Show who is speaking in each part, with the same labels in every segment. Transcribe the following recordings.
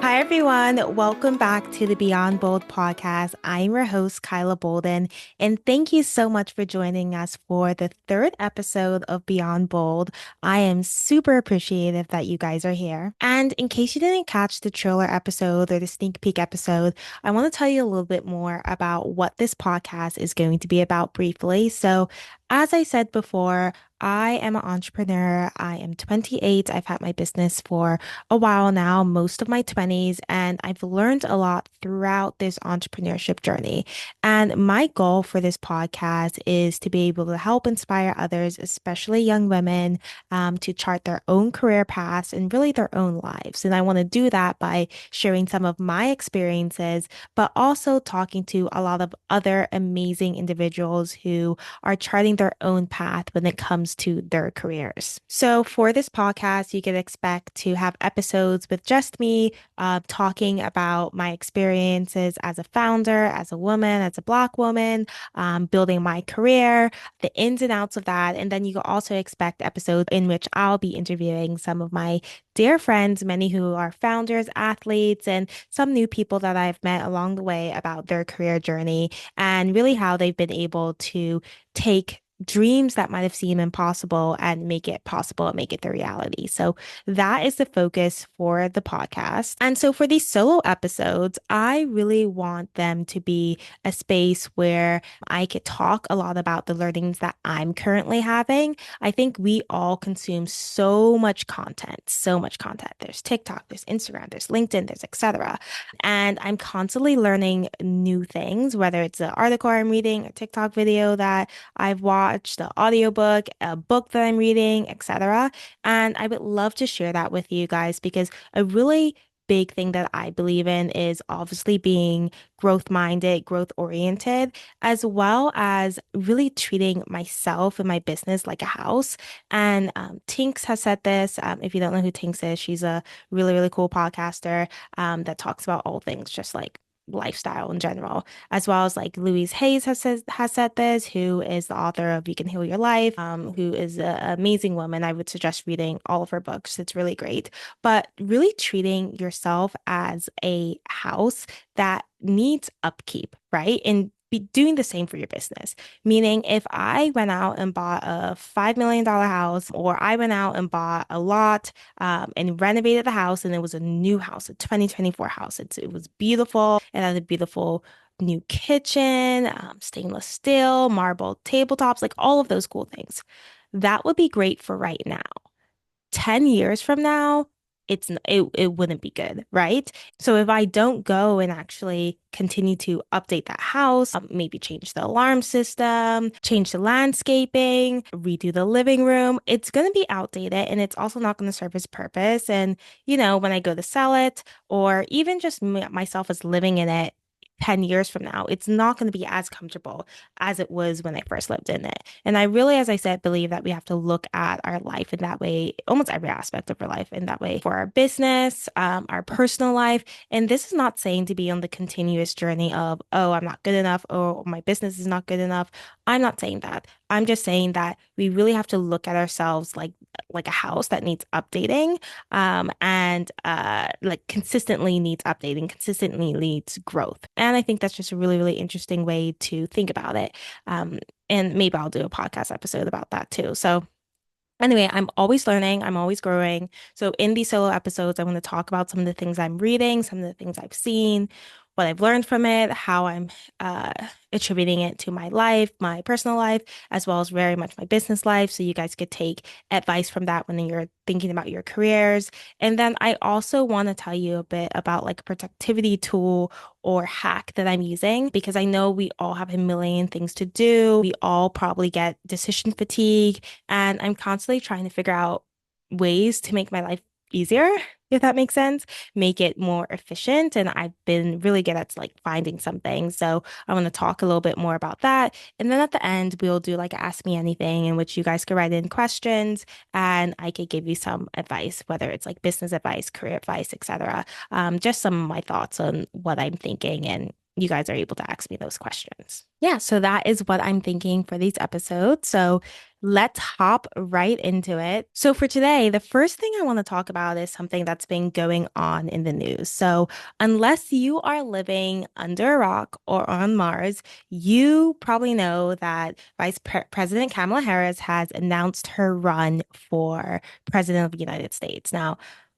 Speaker 1: Hi, everyone. Welcome back to the Beyond Bold podcast. I'm your host, Kyla Bolden, and thank you so much for joining us for the third episode of Beyond Bold. I am super appreciative that you guys are here. And in case you didn't catch the trailer episode or the sneak peek episode, I want to tell you a little bit more about what this podcast is going to be about briefly. So, as I said before, I am an entrepreneur. I am 28. I've had my business for a while now, most of my 20s, and I've learned a lot throughout this entrepreneurship journey. And my goal for this podcast is to be able to help inspire others, especially young women, to chart their own career paths and really their own lives. And I want to do that by sharing some of my experiences, but also talking to a lot of other amazing individuals who are charting their own path when it comes to their careers. So for this podcast, you can expect to have episodes with just me talking about my experiences as a founder, as a woman, as a Black woman, building my career, the ins and outs of that. And then you can also expect episodes in which I'll be interviewing some of my dear friends, many who are founders, athletes, and some new people that I've met along the way about their career journey and really how they've been able to take dreams that might have seemed impossible and make it possible and make it the reality. So that is the focus for the podcast. And so for these solo episodes, I really want them to be a space where I could talk a lot about the learnings that I'm currently having. I think we all consume so much content, so much content. There's TikTok, there's Instagram, there's LinkedIn, there's etc. And I'm constantly learning new things, whether it's an article I'm reading, a TikTok video that I've watched, the audiobook, a book that I'm reading, etc. And I would love to share that with you guys because a really big thing that I believe in is obviously being growth minded, growth oriented, as well as really treating myself and my business like a house. And Tinks has said this. If you don't know who Tinks is, she's a really, really cool podcaster that talks about all things just like lifestyle in general, as well as like Louise Hayes has said this, who is the author of You Can Heal Your Life, who is an amazing woman. I would suggest reading all of her books. It's really great. But really treating yourself as a house that needs upkeep, right? And be doing the same for your business. Meaning, if I went out and bought a $5 million house, or I went out and bought a lot and renovated the house, and it was a new house, a 2024 house. It was beautiful. It had a beautiful new kitchen, stainless steel, marble tabletops, like all of those cool things. That would be great for right now. 10 years from now, it wouldn't be good, right? So if I don't go and actually continue to update that house, maybe change the alarm system, change the landscaping, redo the living room, it's going to be outdated and it's also not going to serve its purpose. And, when I go to sell it or even just myself as living in it 10 years from now, it's not going to be as comfortable as it was when I first lived in it. And I really, as I said, believe that we have to look at our life in that way, almost every aspect of our life in that way for our business, our personal life. And this is not saying to be on the continuous journey of, oh, I'm not good enough, or my business is not good enough. I'm not saying that. I'm just saying that we really have to look at ourselves like a house that needs updating, and like consistently needs updating, consistently needs growth. And I think that's just a really, really interesting way to think about it. And maybe I'll do a podcast episode about that too. So anyway, I'm always learning, I'm always growing. So in these solo episodes, I want to talk about some of the things I'm reading, some of the things I've seen, what I've learned from it, how I'm uh, attributing it to my life, my personal life, as well as very much my business life. So you guys could take advice from that when you're thinking about your careers. And then I also want to tell you a bit about like a productivity tool or hack that I'm using because I know we all have a million things to do. We all probably get decision fatigue, and I'm constantly trying to figure out ways to make my life easier, if that makes sense, make it more efficient. And I've been really good at like finding something. So I want to talk a little bit more about that. And then at the end, we'll do like Ask Me Anything in which you guys could write in questions and I could give you some advice, whether it's like business advice, career advice, etc. Just some of my thoughts on what I'm thinking, and you guys are able to ask me those questions. Yeah, so that is what I'm thinking for these episodes. So Let's hop right into it. So, for today, the first thing I want to talk about is something that's been going on in the news. So, unless you are living under a rock or on Mars, you probably know that President Kamala Harris has announced her run for President of the United States. Now,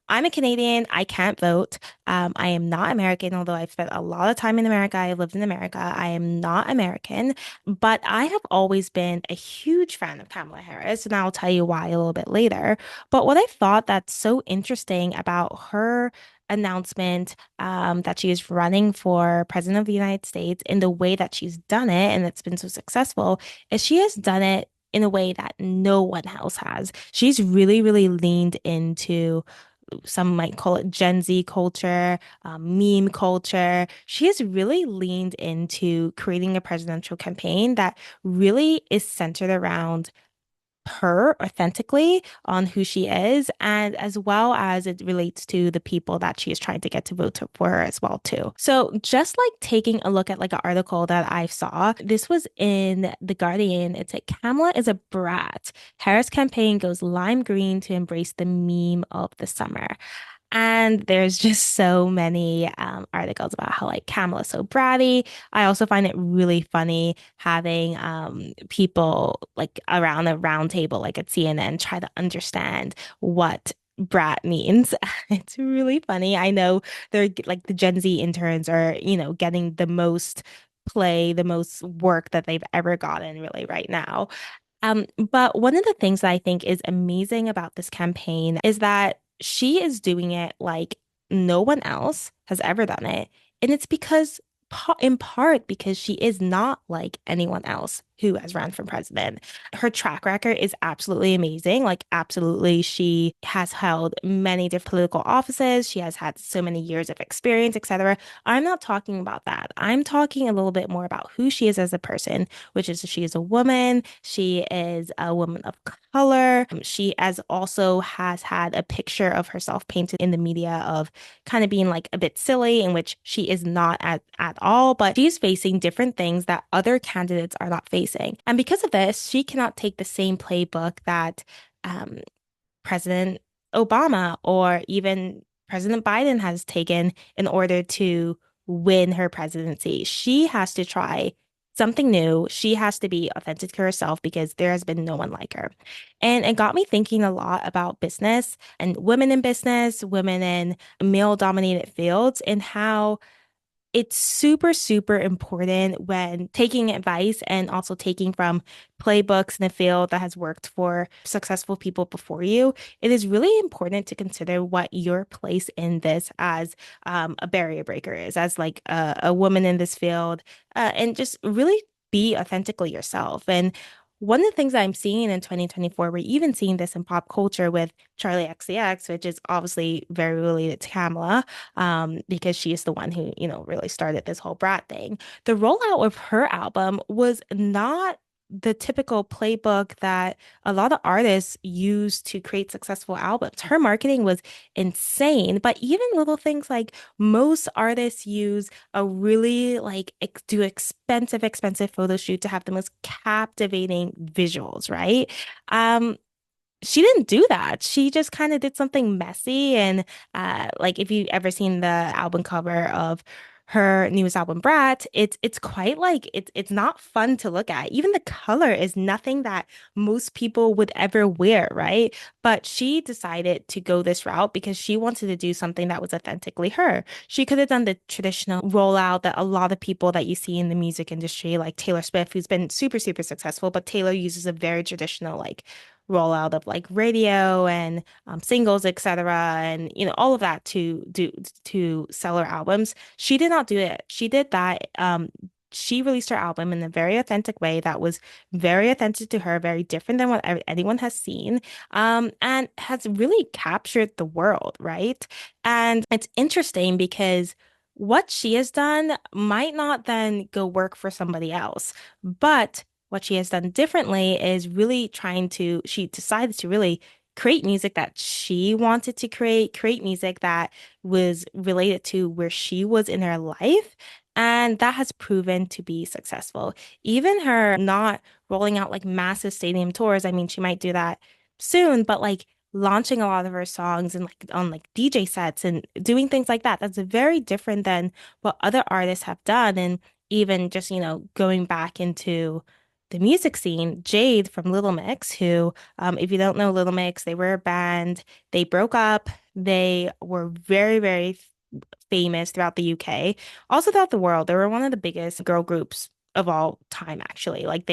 Speaker 1: I'm a Canadian. I can't vote. I am not American, although I've spent a lot of time in America. I've lived in America. I am not American. But I have always been a huge fan of Kamala Harris, and I'll tell you why a little bit later. But what I thought that's so interesting about her announcement that she is running for President of the United States in the way that she's done it, and it's been so successful, is she has done it in a way that no one else has. She's really, really leaned into some might call it Gen Z culture, meme culture. She has really leaned into creating a presidential campaign that really is centered around her authentically on who she is, and as well as it relates to the people that she is trying to get to for her as well too. So just like taking a look at like an article that I saw, this was in The Guardian. It said Kamala is a brat. Harris campaign goes lime green to embrace the meme of the summer. And there's just so many articles about how like Kamala's so bratty. I also find it really funny having people like around a round table, like at CNN, try to understand what brat means. It's really funny. I know they're like the Gen Z interns are, getting the most play, the most work that they've ever gotten really right now. But one of the things that I think is amazing about this campaign is that she is doing it like no one else has ever done it. And it's in part, because she is not like anyone else who has run for president. Her track record is absolutely amazing. Like, absolutely, she has held many different political offices. She has had so many years of experience, etc. I'm not talking about that. I'm talking a little bit more about who she is as a person, which is she is a woman. She is a woman of color. She as also has had a picture of herself painted in the media of kind of being like a bit silly, in which she is not at all, but she's facing different things that other candidates are not facing. And because of this, she cannot take the same playbook that um, President Obama or even President Biden has taken in order to win her presidency. She has to try something new. She has to be authentic to herself because there has been no one like her. And it got me thinking a lot about business and women in business, women in male-dominated fields, and how it's super, super important when taking advice and also taking from playbooks in the field that has worked for successful people before you. It is really important to consider what your place in this as a barrier breaker is, as like a woman in this field, and just really be authentically yourself. And one of the things I'm seeing in 2024, we're even seeing this in pop culture with Charlie XCX, which is obviously very related to Kamala, because she is the one who, really started this whole brat thing. The rollout of her album was not the typical playbook that a lot of artists use to create successful albums. Her marketing was insane, but even little things like most artists use a really like do expensive photo shoot to have the most captivating visuals, right? Um, she didn't do that. She just kind of did something messy. And like if you ever seen the album cover of her newest album, Brat, it's quite like it's not fun to look at. Even the color is nothing that most people would ever wear, right? But she decided to go this route because she wanted to do something that was authentically her. She could have done the traditional rollout that a lot of people that you see in the music industry, like Taylor Swift, who's been super, super successful, but Taylor uses a very traditional like rollout of like radio and singles, etc., and all of that to sell her albums. She did not do it. She did that. She released her album in a very authentic way that was very authentic to her, very different than what anyone has seen, and has really captured the world, right? And it's interesting because what she has done might not then go work for somebody else, but what she has done differently is really she decided to really create music that she wanted to create music that was related to where she was in her life. And that has proven to be successful. Even her not rolling out like massive stadium tours, I mean, she might do that soon, but like launching a lot of her songs and like on like DJ sets and doing things like that, that's very different than what other artists have done. And even just, going back into the music scene, Jade from Little Mix, who, if you don't know Little Mix, they were a band, they broke up, they were very, very famous throughout the UK, also throughout the world. They were one of the biggest girl groups of all time, actually. Like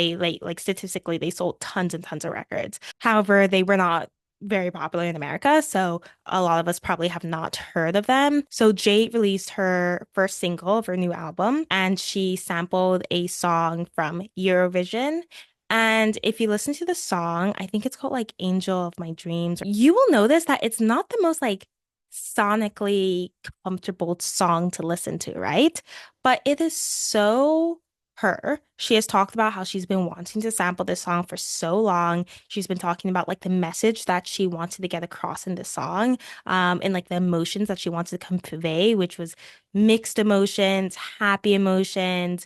Speaker 1: statistically, they sold tons and tons of records. However, they were not very popular in America, so a lot of us probably have not heard of them. So Jade released her first single of her new album, and she sampled a song from Eurovision. And if you listen to the song, I think it's called like Angel of My Dreams. You will notice that it's not the most like sonically comfortable song to listen to, right? But it is so her. She has talked about how she's been wanting to sample this song for so long. She's been talking about like the message that she wanted to get across in the song, and like the emotions that she wanted to convey, which was mixed emotions, happy emotions,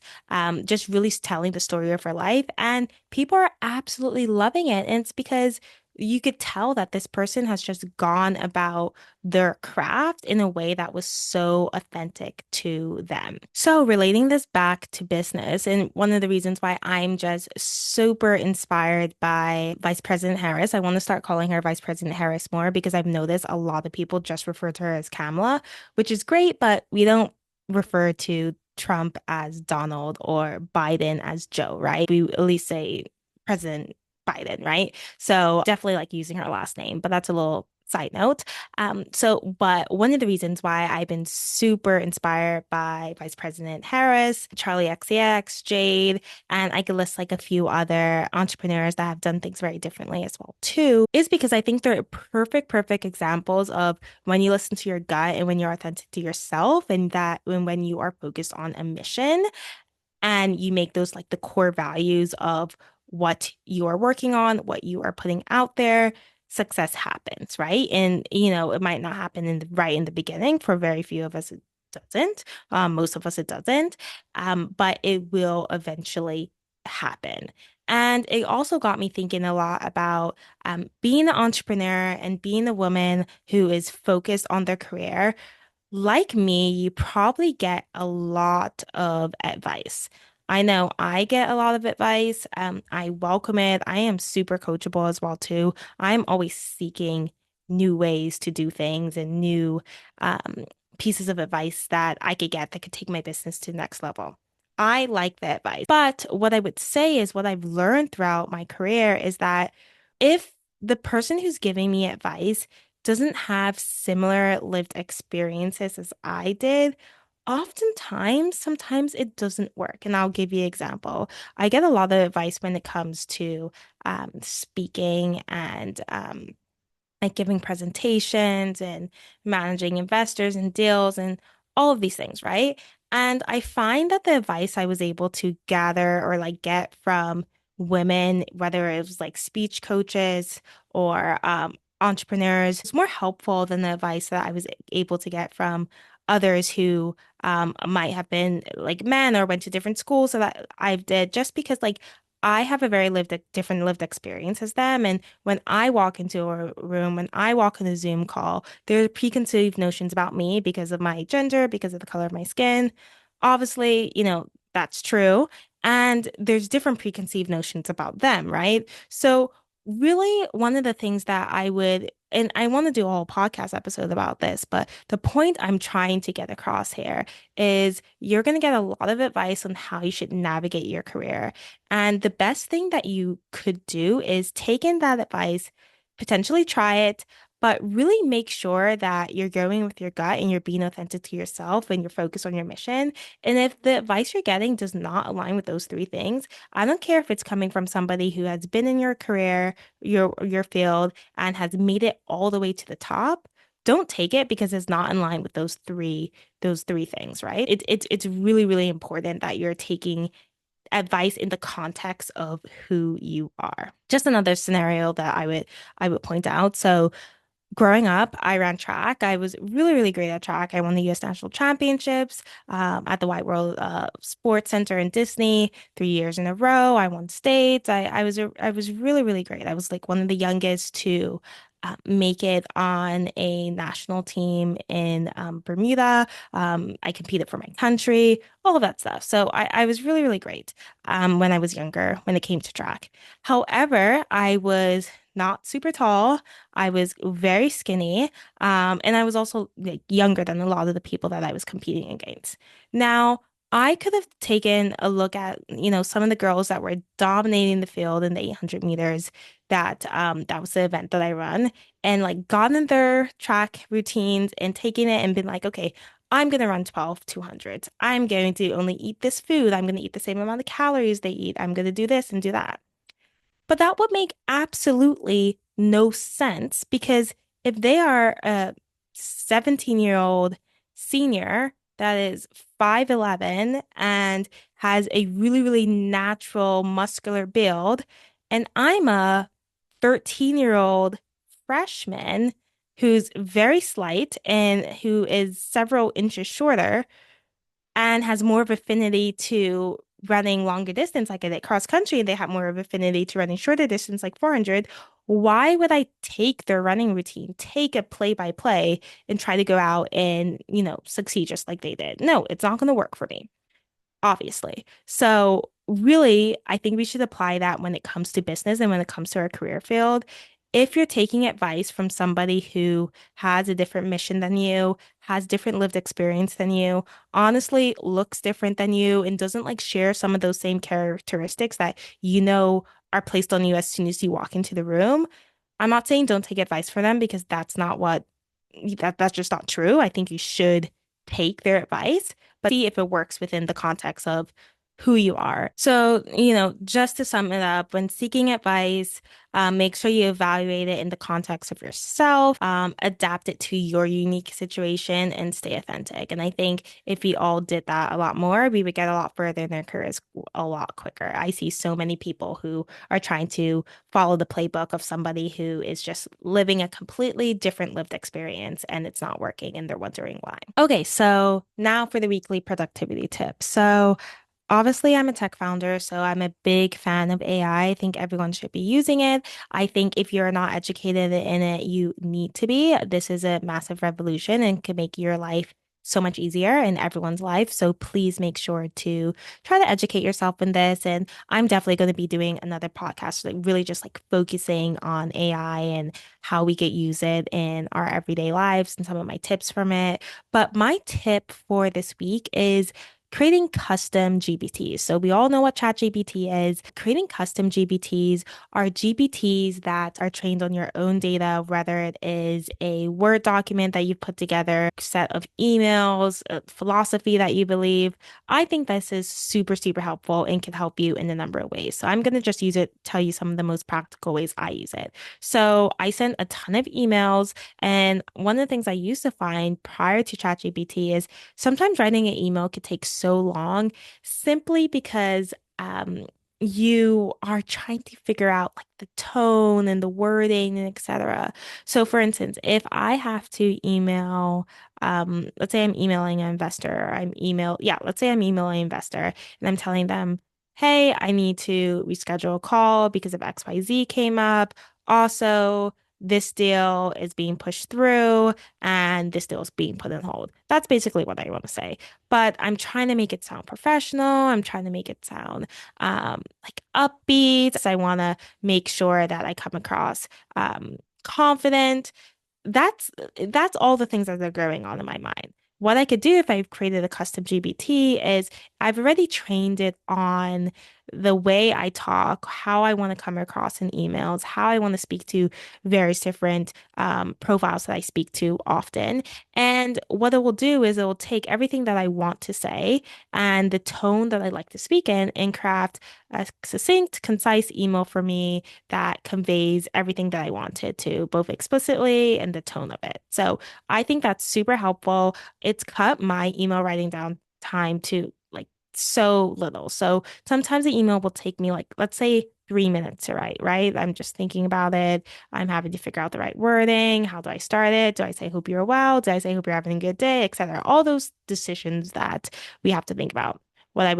Speaker 1: just really telling the story of her life. And people are absolutely loving it. And it's because you could tell that this person has just gone about their craft in a way that was so authentic to them. So, relating this back to business, and one of the reasons why I'm just super inspired by Vice President Harris, I want to start calling her Vice President Harris more because I've noticed a lot of people just refer to her as Kamala, which is great, but we don't refer to Trump as Donald or Biden as Joe, right? We at least say President Biden, right? So definitely like using her last name, but that's a little side note. But one of the reasons why I've been super inspired by Vice President Harris, Charlie XCX, Jade, and I could list like a few other entrepreneurs that have done things very differently as well too, is because I think they're perfect examples of when you listen to your gut and when you're authentic to yourself, and that when you are focused on a mission and you make those like the core values of what you are working on, what you are putting out there, success happens, right? And it might not happen right in the beginning. For very few of us, it doesn't. Most of us, it doesn't. But it will eventually happen. And it also got me thinking a lot about being an entrepreneur and being a woman who is focused on their career. Like me, you probably get a lot of advice. I know I get a lot of advice. I welcome it. I am super coachable as well too. I'm always seeking new ways to do things and new um, pieces of advice that I could get that could take my business to the next level. I like the advice. But what I would say is what I've learned throughout my career is that if the person who's giving me advice doesn't have similar lived experiences as I did, oftentimes, sometimes it doesn't work. And I'll give you an example. I get a lot of advice when it comes to speaking and like giving presentations and managing investors and deals and all of these things, right? And I find that the advice I was able to gather or like get from women, whether it was like speech coaches or entrepreneurs, is more helpful than the advice that I was able to get from others who might have been like men or went to different schools so that I did just because like I have a very different lived experience as them. And when I walk into a room, when I walk in a Zoom call, there are preconceived notions about me because of my gender, because of the color of my skin. Obviously, that's true. And there's different preconceived notions about them, right? So, really, one of the things that I would, and I want to do a whole podcast episode about this, but the point I'm trying to get across here is you're going to get a lot of advice on how you should navigate your career. And the best thing that you could do is take in that advice, potentially try it, but really make sure that you're going with your gut and you're being authentic to yourself and you're focused on your mission. And if the advice you're getting does not align with those three things, I don't care if it's coming from somebody who has been in your career, your field, and has made it all the way to the top. Don't take it because it's not in line with those three things, right? It's really important that you're taking advice in the context of who you are. Just another scenario that I would point out. So Growing up, I ran track. I was really, really great at track. I won the U.S. National Championships at the White World Sports Center in Disney 3 years in a row. I won states. I was really, really great. I was like one of the youngest to make it on a national team in Bermuda. I competed for my country, all of that stuff. So I was really, really great when I was younger when it came to track. However, I was not super tall. I was very skinny, and I was also like younger than a lot of the people that I was competing against. Now, I could have taken a look at, some of the girls that were dominating the field in the 800 meters. That was the event that I run, and like gotten their track routines and taking it and been like, okay, I'm gonna run 12 200s. I'm going to only eat this food. I'm gonna eat the same amount of calories they eat. I'm gonna do this and do that. But that would make absolutely no sense because if they are a 17-year-old senior that is 5'11" and has a really, really natural muscular build, and I'm a 13-year-old freshman who's very slight and who is several inches shorter, and has more of affinity to running longer distance, like I did cross country, and they have more of affinity to running shorter distance, like 400. Why would I take their running routine, take a play by play, and try to go out and, succeed just like they did? No, it's not going to work for me, obviously. So, really, I think we should apply that when it comes to business and when it comes to our career field. If you're taking advice from somebody who has a different mission than you, has different lived experience than you, honestly looks different than you, and doesn't like share some of those same characteristics that are placed on you as soon as you walk into the room, I'm not saying don't take advice from them because that's just not true. I think you should take their advice, but see if it works within the context of who you are. So, just to sum it up, when seeking advice, make sure you evaluate it in the context of yourself, adapt it to your unique situation, and stay authentic. And I think if we all did that a lot more, we would get a lot further in their careers a lot quicker. I see so many people who are trying to follow the playbook of somebody who is just living a completely different lived experience and it's not working and they're wondering why. Okay, so now for the weekly productivity tip. So, obviously, I'm a tech founder, so I'm a big fan of AI. I think everyone should be using it. I think if you're not educated in it, you need to be. This is a massive revolution and can make your life so much easier and everyone's life. So please make sure to try to educate yourself in this. And I'm definitely going to be doing another podcast, like really just like focusing on AI and how we get use it in our everyday lives and some of my tips from it. But my tip for this week is creating custom GBTs. So we all know what ChatGPT is. Creating custom GBTs are GBTs that are trained on your own data, whether it is a Word document that you've put together, set of emails, a philosophy that you believe. I think this is super, super helpful and can help you in a number of ways. So I'm going to just tell you some of the most practical ways I use it. So I sent a ton of emails, and one of the things I used to find prior to ChatGPT is sometimes writing an email could take so long simply because you are trying to figure out like the tone and the wording and etc. So for instance, if I have to email, let's say I'm emailing an investor, let's say I'm emailing an investor and I'm telling them, hey, I need to reschedule a call because of XYZ came up. Also, this deal is being pushed through and this deal is being put on hold. That's basically what I want to say. But I'm trying to make it sound professional. I'm trying to make it sound like upbeat. So I want to make sure that I come across confident. That's that's all the things that are going on in my mind. What I could do if I've created a custom GBT is I've already trained it on the way I talk, how I want to come across in emails, how I want to speak to various different profiles that I speak to often. And what it will do is it will take everything that I want to say and the tone that I like to speak in and craft a succinct, concise email for me that conveys everything that I wanted to, both explicitly and the tone of it. So I think that's super helpful. It's cut my email writing down time to like so little. So sometimes the email will take me like, let's say 3 minutes to write, right? I'm just thinking about it. I'm having to figure out the right wording. How do I start it? Do I say hope you're well? Do I say hope you're having a good day, etc.? All those decisions that we have to think about. What I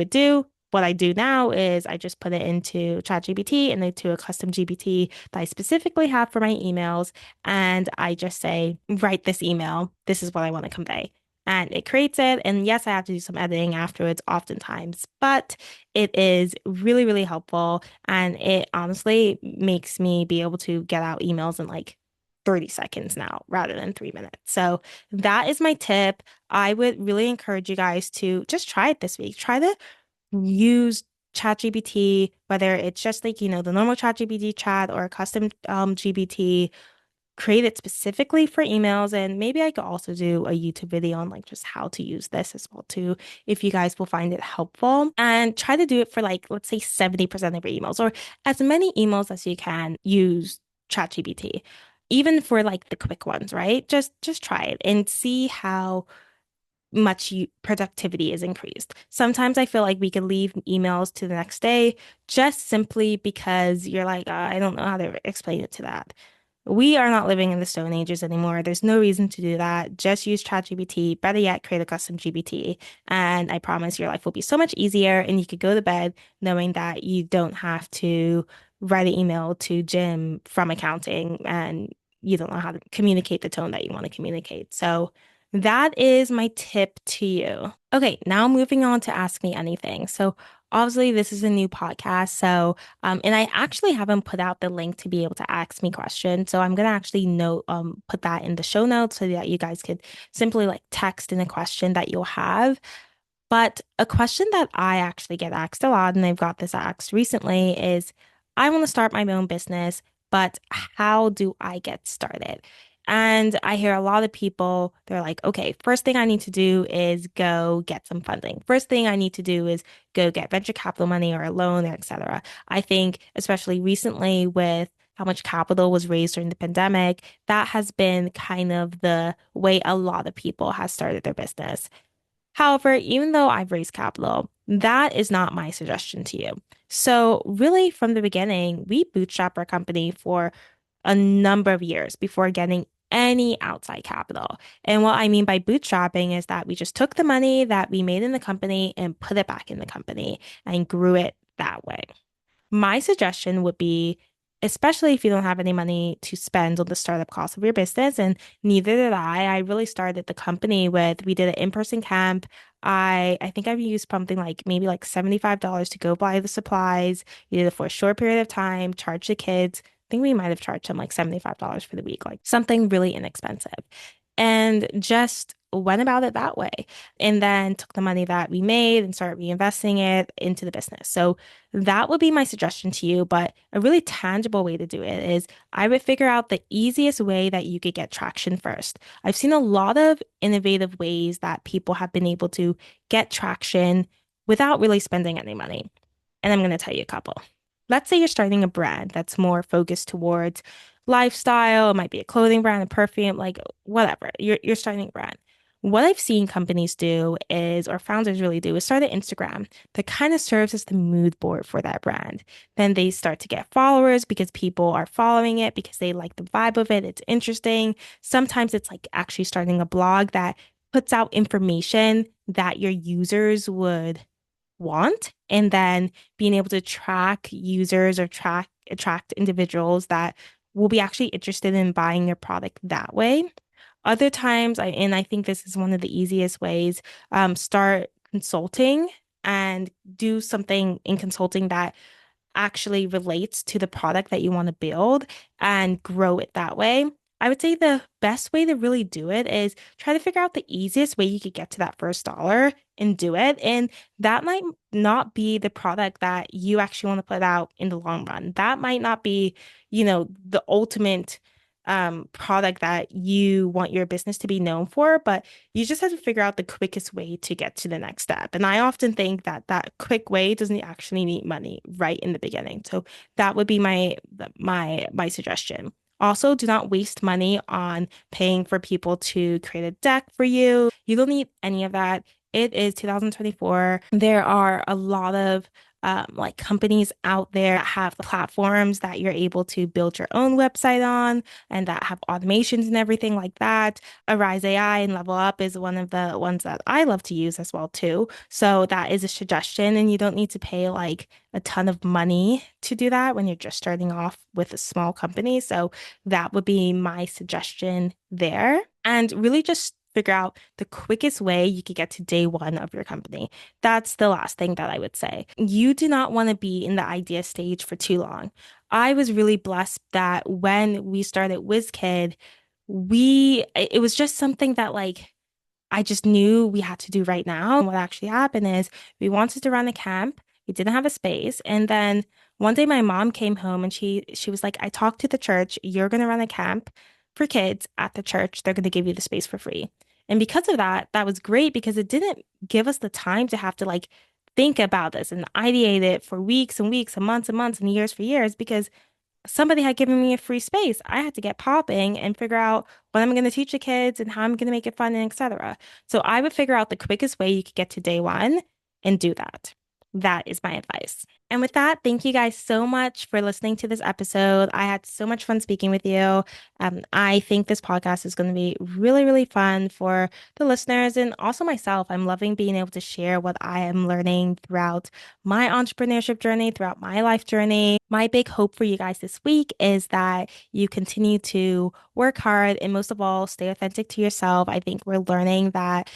Speaker 1: do now is I just put it into ChatGPT and into a custom GPT that I specifically have for my emails. And I just say, write this email. This is what I want to convey. And it creates it. And yes, I have to do some editing afterwards, oftentimes, but it is really, really helpful. And it honestly makes me be able to get out emails in like 30 seconds now rather than 3 minutes. So that is my tip. I would really encourage you guys to just try it this week. Try to use ChatGPT, whether it's just like, the normal ChatGPT chat or a custom GPT, create it specifically for emails. And maybe I could also do a YouTube video on like just how to use this as well too, if you guys will find it helpful. And try to do it for like, let's say 70% of your emails or as many emails as you can use ChatGPT. Even for like the quick ones, right? Just try it and see how much productivity is increased. Sometimes I feel like we can leave emails to the next day just simply because you're like, I don't know how to explain it to that. We are not living in the Stone Ages anymore. There's no reason to do that. Just use ChatGPT. Better yet, create a custom GPT. And I promise your life will be so much easier and you could go to bed knowing that you don't have to write an email to Jim from accounting and you don't know how to communicate the tone that you want to communicate. So that is my tip to you. Okay, now moving on to Ask Me Anything. So obviously this is a new podcast. So and I actually haven't put out the link to be able to ask me questions. So I'm gonna actually note put that in the show notes so that you guys could simply like text in a question that you'll have. But a question that I actually get asked a lot, and I've got this asked recently, is I want to start my own business, but how do I get started? And I hear a lot of people, they're like, okay, first thing I need to do is go get some funding. First thing I need to do is go get venture capital money or a loan, or et cetera. I think, especially recently with how much capital was raised during the pandemic, that has been kind of the way a lot of people have started their business. However, even though I've raised capital, that is not my suggestion to you. So, really, from the beginning, we bootstrap our company for a number of years before getting any outside capital. And what I mean by bootstrapping is that we just took the money that we made in the company and put it back in the company and grew it that way. My suggestion would be, especially if you don't have any money to spend on the startup cost of your business, and neither did I. I really started the company with, we did an in-person camp. I think I've used something like maybe like $75 to go buy the supplies. We did it for a short period of time, charge the kids. I think we might have charged them like $75 for the week, like something really inexpensive. And just went about it that way. And then took the money that we made and started reinvesting it into the business. So that would be my suggestion to you. But a really tangible way to do it is I would figure out the easiest way that you could get traction first. I've seen a lot of innovative ways that people have been able to get traction without really spending any money. And I'm going to tell you a couple. Let's say you're starting a brand that's more focused towards lifestyle. It might be a clothing brand, a perfume, like whatever. You're starting a brand. What I've seen companies do is, or founders really do, is start an Instagram that kind of serves as the mood board for that brand. Then they start to get followers because people are following it because they like the vibe of it. It's interesting. Sometimes it's like actually starting a blog that puts out information that your users would want, and then being able to track users or attract individuals that will be actually interested in buying your product that way. Other times, I think this is one of the easiest ways, start consulting and do something in consulting that actually relates to the product that you want to build and grow it that way. I would say the best way to really do it is try to figure out the easiest way you could get to that first dollar and do it. And that might not be the product that you actually want to put out in the long run. That might not be, the ultimate product that you want your business to be known for, but you just have to figure out the quickest way to get to the next step. And I often think that that quick way doesn't actually need money right in the beginning. So that would be my suggestion. Also, do not waste money on paying for people to create a deck for you. You don't need any of that. It is 2024. There are a lot of like companies out there that have platforms that you're able to build your own website on and that have automations and everything like that. Arise AI and Level Up is one of the ones that I love to use as well too. So that is a suggestion, and you don't need to pay like a ton of money to do that when you're just starting off with a small company. So that would be my suggestion there. And really just figure out the quickest way you could get to day one of your company. That's the last thing that I would say. You do not want to be in the idea stage for too long. I was really blessed that when we started WizKid, it was just something that like I just knew we had to do right now. And what actually happened is we wanted to run a camp. We didn't have a space. And then one day my mom came home and she was like, I talked to the church. You're going to run a camp for kids at the church. They're going to give you the space for free. And because of that, that was great because it didn't give us the time to have to like think about this and ideate it for weeks and weeks and months and years for years because somebody had given me a free space. I had to get popping and figure out what I'm going to teach the kids and how I'm going to make it fun and etc. So I would figure out the quickest way you could get to day one and do that. That is my advice. And with that, thank you guys so much for listening to this episode. I had so much fun speaking with you. I think this podcast is going to be really, really fun for the listeners and also myself. I'm loving being able to share what I am learning throughout my entrepreneurship journey, throughout my life journey. My big hope for you guys this week is that you continue to work hard and most of all, stay authentic to yourself. I think we're learning that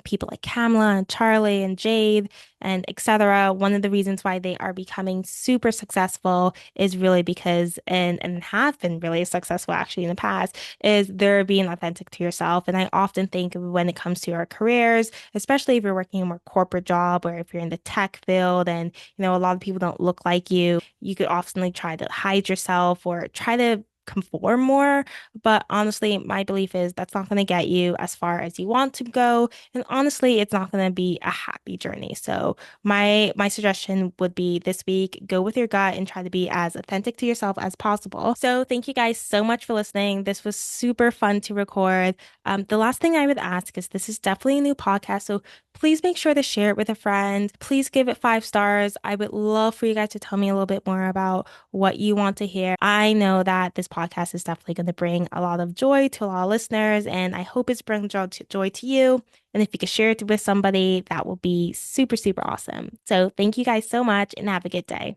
Speaker 1: people like Kamala and Charlie and Jade and etc. One of the reasons why they are becoming super successful is really because and have been really successful actually in the past is they're being authentic to yourself. And I often think when it comes to our careers, especially if you're working a more corporate job or if you're in the tech field and a lot of people don't look like you could often like try to hide yourself or try to conform more. But honestly, my belief is that's not going to get you as far as you want to go. And honestly, it's not going to be a happy journey. So my suggestion would be this week, go with your gut and try to be as authentic to yourself as possible. So thank you guys so much for listening. This was super fun to record. The last thing I would ask is this is definitely a new podcast. So please make sure to share it with a friend. Please give it 5 stars. I would love for you guys to tell me a little bit more about what you want to hear. I know that this podcast is definitely going to bring a lot of joy to a lot of listeners, and I hope it's bringing joy to you. And if you could share it with somebody, that will be super, super awesome. So thank you guys so much and have a good day.